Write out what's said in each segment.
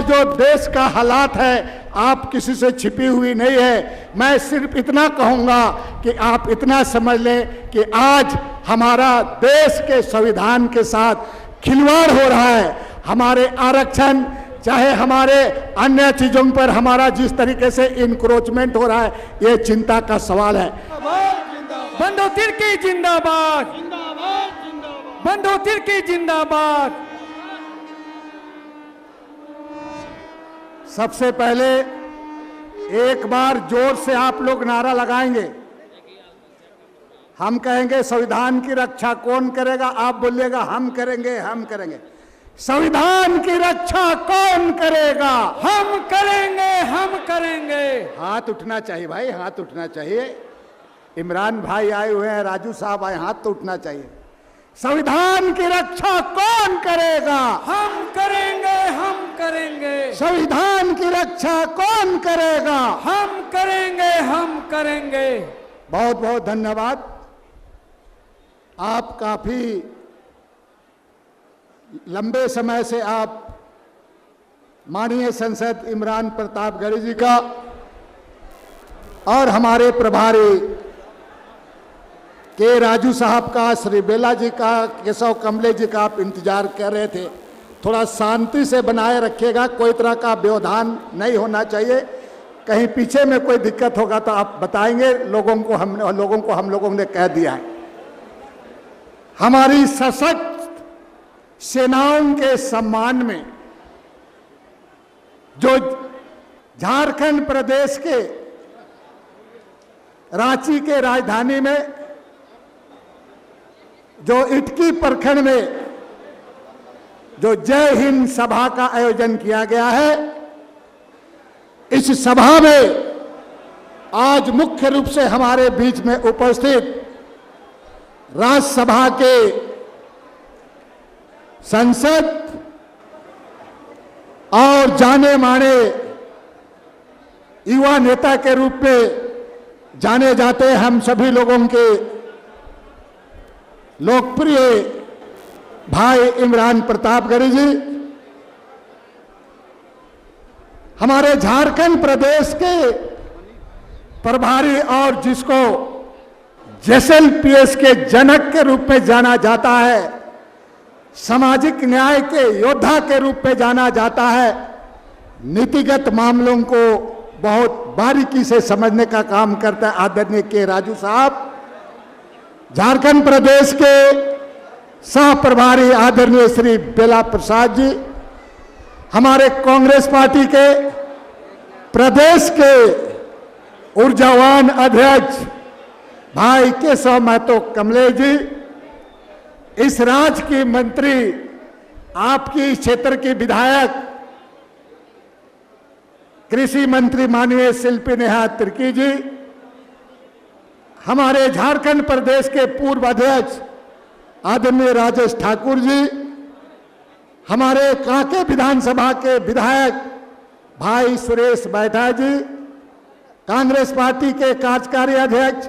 जो देश का हालात है आप किसी से छिपी हुई नहीं है। मैं सिर्फ इतना कहूंगा कि आप इतना समझ लें कि आज हमारा देश के संविधान के साथ खिलवाड़ हो रहा है। हमारे आरक्षण चाहे हमारे अन्य चीजों पर हमारा जिस तरीके से इंक्रोचमेंट हो रहा है, ये चिंता का सवाल है। बंधु तिर्की जिंदाबाद, बंधु तिर्की जिंदाबाद। सबसे पहले एक बार जोर से आप लोग नारा लगाएंगे। हम कहेंगे संविधान की रक्षा कौन करेगा, आप बोलिएगा हम करेंगे, हम करेंगे। संविधान की रक्षा कौन करेगा? हम करेंगे, हम करेंगे। हाथ उठना चाहिए भाई, हाथ उठना चाहिए। इमरान भाई आए हुए हैं, राजू साहब आए, हाथ तो उठना चाहिए। संविधान की रक्षा कौन करेगा? हम करेंगे, हम करेंगे। संविधान की रक्षा कौन करेगा? हम करेंगे, हम करेंगे। बहुत बहुत धन्यवाद। आप काफी लंबे समय से आप माननीय सांसद इमरान प्रतापगढ़ी जी का और हमारे प्रभारी के राजू साहब का, श्री बेला जी का, केशव कमले जी का आप इंतजार कर रहे थे। थोड़ा शांति से बनाए रखिएगा, कोई तरह का व्यवधान नहीं होना चाहिए। कहीं पीछे में कोई दिक्कत होगा तो आप बताएंगे। हम लोगों ने कह दिया है। हमारी सशक्त सेनाओं के सम्मान में जो झारखंड प्रदेश के रांची के राजधानी में जो इटकी प्रखंड में जो जय हिंद सभा का आयोजन किया गया है, इस सभा में आज मुख्य रूप से हमारे बीच में उपस्थित राज्यसभा के संसद और जाने माने युवा नेता के रूप में जाने जाते हम सभी लोगों के लोकप्रिय भाई इमरान प्रतापगढ़ी जी, हमारे झारखंड प्रदेश के प्रभारी और जिसको जेएसएलपीएस के जनक के रूप में जाना जाता है, सामाजिक न्याय के योद्धा के रूप में जाना जाता है, नीतिगत मामलों को बहुत बारीकी से समझने का काम करता है आदरणीय के राजू साहब, झारखंड प्रदेश के सह प्रभारी आदरणीय श्री बेला प्रसाद जी, हमारे कांग्रेस पार्टी के प्रदेश के ऊर्जावान अध्यक्ष भाई केशव महतो कमले जी, इस राज्य की मंत्री, आपकी क्षेत्र की विधायक कृषि मंत्री माननीय शिल्पी नेहा तिर्की जी, हमारे झारखंड प्रदेश के पूर्व अध्यक्ष आदरणीय राजेश ठाकुर जी, हमारे कांके विधानसभा के विधायक भाई सुरेश बैठा जी, कांग्रेस पार्टी के कार्यकारी अध्यक्ष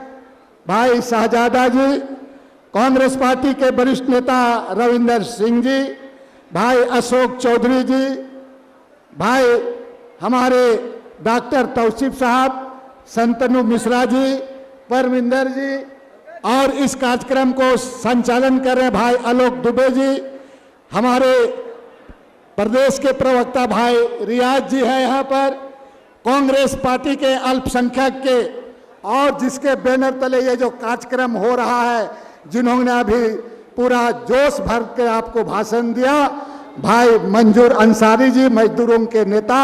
भाई शाहजादा जी, कांग्रेस पार्टी के वरिष्ठ नेता रविंदर सिंह जी, भाई अशोक चौधरी जी, भाई हमारे डॉक्टर तौसीफ साहब, संतनु मिश्रा जी, परमिंदर जी, और इस कार्यक्रम को संचालन कर रहे भाई आलोक दुबे जी, हमारे प्रदेश के प्रवक्ता भाई रियाज जी है यहाँ पर, कांग्रेस पार्टी के अल्पसंख्यक के और जिसके बैनर तले ये जो कार्यक्रम हो रहा है, जिन्होंने अभी पूरा जोश भर के आपको भाषण दिया, भाई मंजूर अंसारी जी, मजदूरों के नेता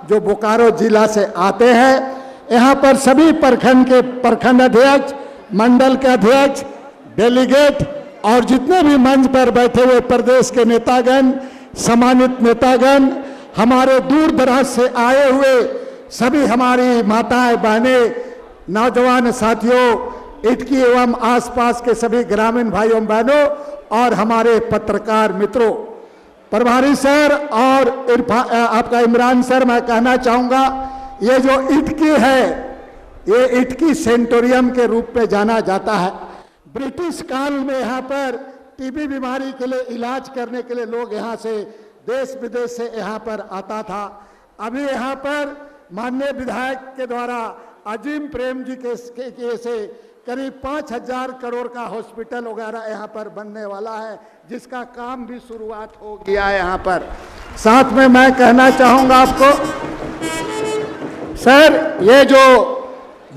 जो बोकारो जिला से आते हैं, यहाँ पर सभी प्रखंड के प्रखंड अध्यक्ष, मंडल के अध्यक्ष, डेलीगेट और जितने भी मंच पर बैठे हुए प्रदेश के नेतागण, सम्मानित नेतागण, हमारे दूर दराज से आए हुए सभी हमारी माताएं बहनें, नौजवान साथियों, इटकी एवं आसपास के सभी ग्रामीण भाइयों बहनों और हमारे पत्रकार मित्रों, प्रभारी सर और आपका इमरान सर, मैं कहना चाहूँगा ये जो इटकी है, ये इटकी सेंटोरियम के रूप में जाना जाता है। ब्रिटिश काल में यहाँ पर टीबी बीमारी के लिए इलाज करने के लिए लोग यहाँ से देश विदेश से यहाँ पर आता था। अभी यहाँ पर माननीय विधायक के द्वारा अजीम प्रेम जी के से करीब 5,000 करोड़ का हॉस्पिटल वगैरह यहाँ पर बनने वाला है, जिसका काम भी शुरुआत हो गया है यहाँ पर। साथ में मैं कहना चाहूँगा आपको सर, ये जो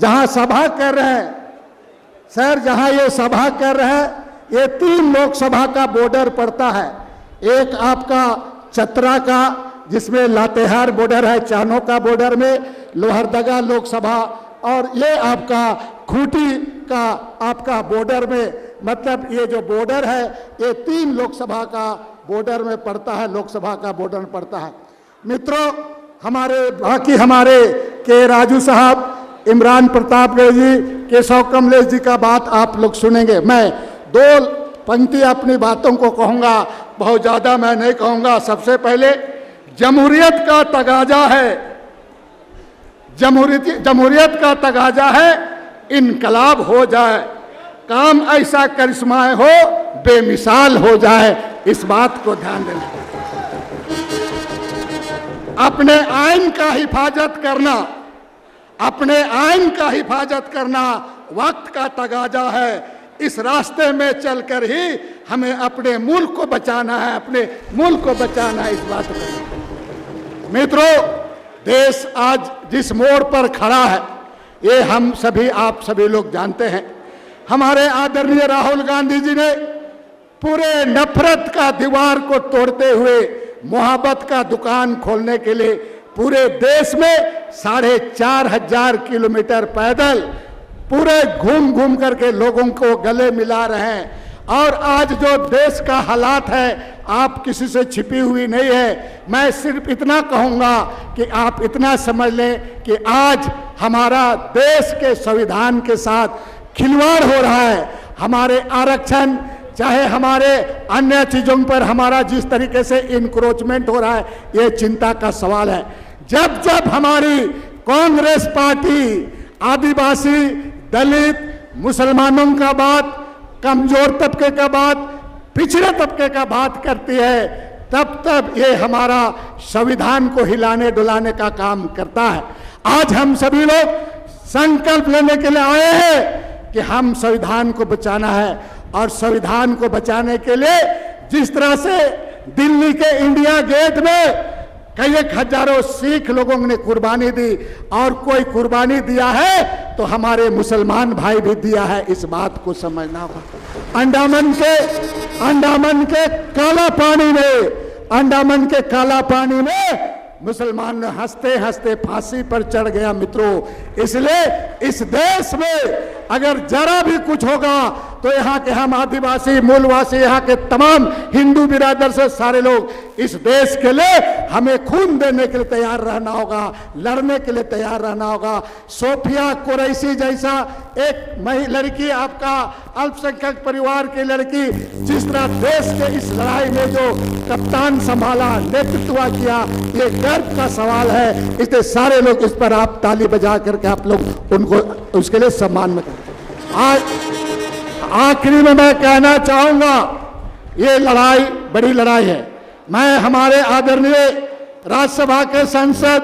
जहाँ सभा कर रहे हैं सर, जहाँ ये सभा कर रहे हैं, ये 3 लोकसभा का बॉर्डर पड़ता है। एक आपका चतरा का, जिसमें लातेहार बॉर्डर है, चानो का बॉर्डर में लोहरदगा लोकसभा, और ये आपका खूंटी का आपका बॉर्डर में, मतलब ये जो बॉर्डर है ये 3 लोकसभा का बॉर्डर में पड़ता है, लोकसभा का बॉर्डर पड़ता है। मित्रों, हमारे के राजू साहब, इमरान प्रतापगढ़ जी, केशव कमलेश जी का बात आप लोग सुनेंगे। मैं 2 पंक्ति अपनी बातों को कहूँगा, बहुत ज़्यादा मैं नहीं कहूँगा। सबसे पहले, जमहूरियत का तगाजा है, जमहूरियत का तगाजा है, इनकलाब हो जाए, काम ऐसा करिश्माए हो, बेमिसाल हो जाए। इस बात को ध्यान देना। अपने आइन का हिफाजत करना, अपने आइन का हिफाजत करना वक्त का तगाजा है। इस रास्ते में चलकर ही हमें अपने मुल्क को बचाना है, अपने मुल्क को बचाना है। इस बात को मित्रों, देश आज जिस मोड़ पर खड़ा है ये हम सभी, आप सभी लोग जानते हैं। हमारे आदरणीय राहुल गांधी जी ने पूरे नफरत का दीवार को तोड़ते हुए मोहब्बत का दुकान खोलने के लिए पूरे देश में 4,500 किलोमीटर पैदल पूरे घूम घूम करके लोगों को गले मिला रहे हैं। और आज जो देश का हालात है, आप किसी से छिपी हुई नहीं है। मैं सिर्फ इतना कहूँगा कि आप इतना समझ लें कि आज हमारा देश के संविधान के साथ खिलवाड़ हो रहा है। हमारे आरक्षण, चाहे हमारे अन्य चीज़ों पर हमारा जिस तरीके से इंक्रोचमेंट हो रहा है, ये चिंता का सवाल है। जब जब हमारी कांग्रेस पार्टी आदिवासी, दलित, मुसलमानों का बात, कमजोर तबके का बात, पिछड़े तबके का बात करती है, तब तब ये हमारा संविधान को हिलाने डुलाने का काम करता है। आज हम सभी लोग संकल्प लेने के लिए आए हैं कि हम संविधान को बचाना है, और संविधान को बचाने के लिए जिस तरह से दिल्ली के इंडिया गेट में कई हजारों सिख लोगों ने कुर्बानी दी, और कोई कुर्बानी दिया है तो हमारे मुसलमान भाई भी दिया है। इस बात को समझना होगा। अंडमान के काला पानी में मुसलमान हंसते हंसते फांसी पर चढ़ गया। मित्रों, इसलिए इस देश में अगर जरा भी कुछ होगा तो यहाँ के हम आदिवासी, मूलवासी, यहाँ के तमाम हिंदू बिरादर से सारे लोग इस देश के लिए हमें खून देने के लिए तैयार रहना होगा, लड़ने के लिए तैयार रहना होगा। सोफिया कुरैशी जैसा एक लड़की, आपका अल्पसंख्यक परिवार की लड़की, जिस तरह देश के इस लड़ाई में जो कप्तान संभाला, नेतृत्व किया, ये गर्व का सवाल है। इसलिए सारे लोग इस पर आप ताली बजा करके आप लोग उनको उसके लिए सम्मान में करें। आज आखिरी में मैं कहना चाहूंगा, ये लड़ाई बड़ी लड़ाई है। मैं हमारे आदरणीय राज्यसभा के सांसद,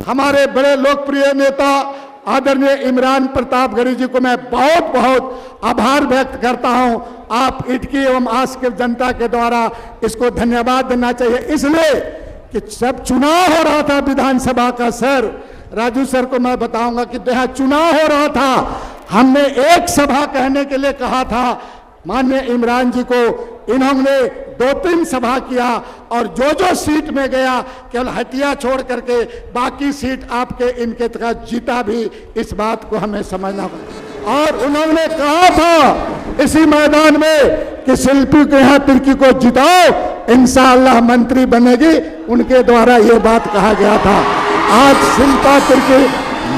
हमारे बड़े लोकप्रिय नेता आदरणीय इमरान प्रतापगढ़ जी को मैं बहुत बहुत आभार व्यक्त करता हूं। आप इटकी एवं आस के जनता के द्वारा इसको धन्यवाद देना चाहिए, इसलिए कि जब चुनाव हो रहा था विधानसभा का, सर राजू सर को मैं बताऊंगा कि यहाँ चुनाव हो रहा था, हमने एक सभा कहने के लिए कहा था माननीय इमरान जी को, इन्होंने 2-3 सभा किया, और जो सीट में गया केवल हटिया छोड़ करके बाकी सीट आपके इनके तक जीता भी। इस बात को हमें समझना होगा। और उन्होंने कहा था इसी मैदान में कि शिल्पी के यहाँ तिर्की को जिताओ, इंशाअल्लाह मंत्री बनेगी। उनके द्वारा ये बात कहा गया था। आज शिल्पा तिर्की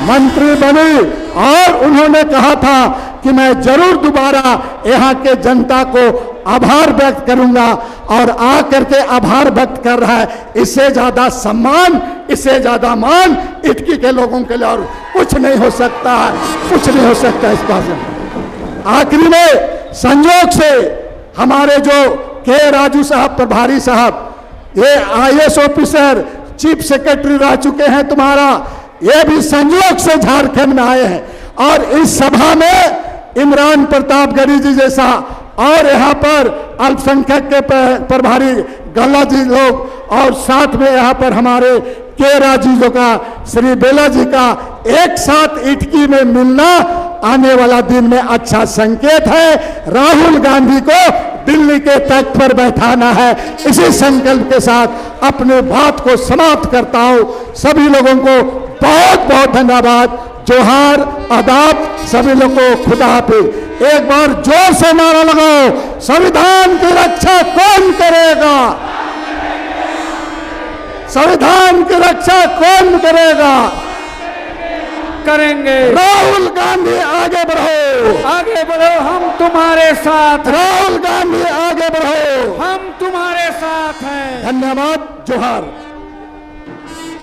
मंत्री बनी, और उन्होंने कहा था कि मैं जरूर दोबारा यहाँ के जनता को आभार व्यक्त करूंगा, और आ करके आभार व्यक्त कर रहा है। इससे ज्यादा सम्मान, इससे ज्यादा मान इटकी के लोगों के लिए और कुछ नहीं हो सकता है, कुछ नहीं हो सकता इस बात में। आखिरी में संयोग से हमारे जो के राजू साहब प्रभारी साहब, ये आईएएस ऑफिसर चीफ सेक्रेटरी रह चुके हैं तुम्हारा, ये भी संयोग से झारखंड में आए हैं। और इस सभा में इमरान प्रतापगढ़ी जी जैसा और यहाँ पर अल्पसंख्यक के प्रभारी गल्ला जी लोग, और साथ में यहाँ पर हमारे के राजी जो का श्री बेला जी का एक साथ इटकी में मिलना आने वाला दिन में अच्छा संकेत है। राहुल गांधी को दिल्ली के तख्त पर बैठाना है। इसी संकल्प के साथ अपने बात को समाप्त करता हूँ। सभी लोगों को बहुत बहुत धन्यवाद, जोहार, आदाब, सभी लोगों को खुदा हाफिज। एक बार जोर से नारा लगाओ, संविधान की रक्षा कौन करेगा? संविधान की रक्षा कौन करेगा? करेंगे। राहुल गांधी आगे बढ़ो, आगे बढ़ो, हम तुम्हारे साथ हैं। राहुल गांधी आगे बढ़ो, हम तुम्हारे साथ हैं। धन्यवाद, जोहार।